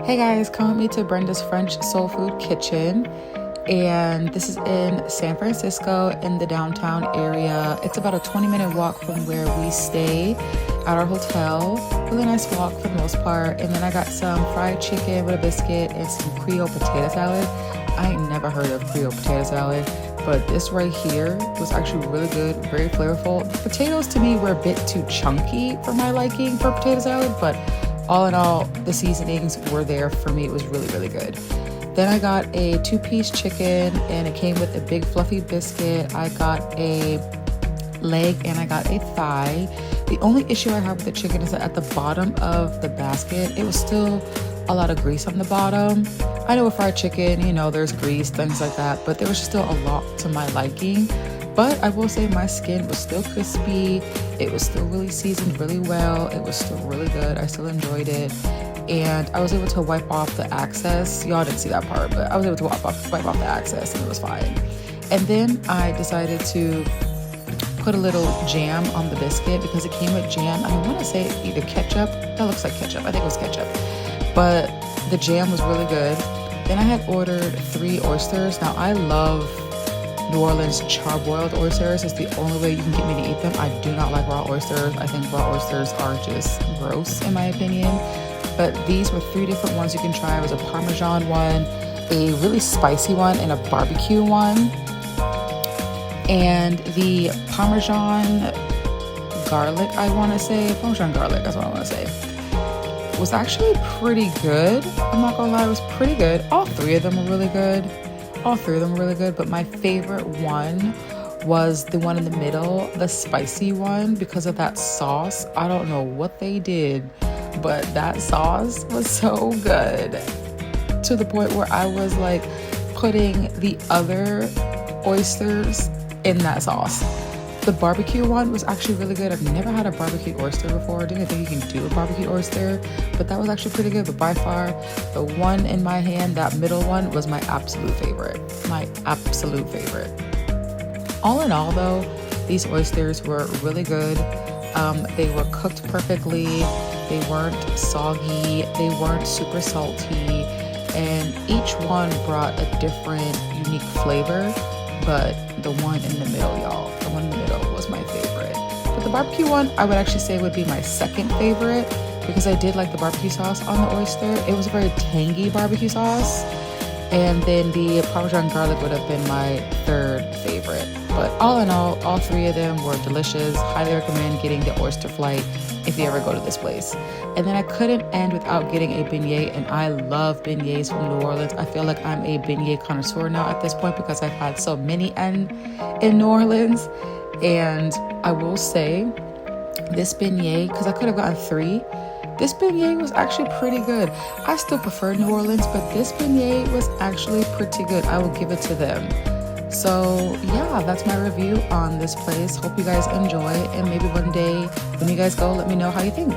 Hey guys, come with me to Brenda's French Soul Food Kitchen. And this is in San Francisco in the downtown area. It's about a 20-minute walk from where we stay at our hotel. Really nice walk for the most part. And then I got some fried chicken with a biscuit and some Creole potato salad. I ain't never heard of Creole potato salad, but this right here was actually really good, very flavorful. The potatoes to me were a bit too chunky for my liking for potato salad, but all in all, the seasonings were there for me. It was really, really good. Then I got a 2-piece chicken and it came with a big fluffy biscuit. I got a leg and I got a thigh. The only issue I have with the chicken is that at the bottom of the basket, it was still a lot of grease on the bottom. I know with fried chicken, you know, there's grease, things like that, but there was just still a lot to my liking. But I will say my skin was still crispy. It was still really seasoned really well. It was still really good. I still enjoyed it. And I was able to wipe off the excess. Y'all didn't see that part, but I was able to wipe off the excess and it was fine. And then I decided to put a little jam on the biscuit because it came with jam. I want to say either ketchup. That looks like ketchup. I think it was ketchup. But the jam was really good. Then I had ordered 3 oysters. Now I love New Orleans charbroiled oysters. It's the only way you can get me to eat them. I do not like raw oysters. I think raw oysters are just gross in my opinion. But these were 3 different ones you can try. It was a Parmesan one, a really spicy one, and a barbecue one. And the Parmesan garlic, Parmesan garlic, that's what I want to say, was actually pretty good. I'm not gonna lie, it was pretty good. All 3 of them were really good. But my favorite one was the one in the middle, the spicy one, because of that sauce. I don't know what they did, but that sauce was so good to the point where I was like putting the other oysters in that sauce. The barbecue one was actually really good. I've never had a barbecue oyster before. I didn't think you can do a barbecue oyster, but that was actually pretty good. But by far, the one in my hand, that middle one, was my absolute favorite. All in all though, these oysters were really good. They were cooked perfectly. They weren't soggy. They weren't super salty. And each one brought a different, unique flavor. But the one in the middle, y'all, the one in the middle was my favorite. But the barbecue one, I would actually say would be my second favorite because I did like the barbecue sauce on the oyster. It was a very tangy barbecue sauce. And then the Parmesan garlic would have been my third favorite. But all in all 3 of them were delicious. Highly recommend getting the oyster flight if you ever go to this place. And then I couldn't end without getting a beignet, and I love beignets from New Orleans. I feel like I'm a beignet connoisseur now at this point because I've had so many in New Orleans. And I will say this beignet, because I could have gotten 3, this beignet was actually pretty good. I still prefer New Orleans, but this beignet was actually pretty good. I will give it to them. So yeah, that's my review on this place. Hope you guys enjoy, and maybe one day when you guys go, let me know how you think.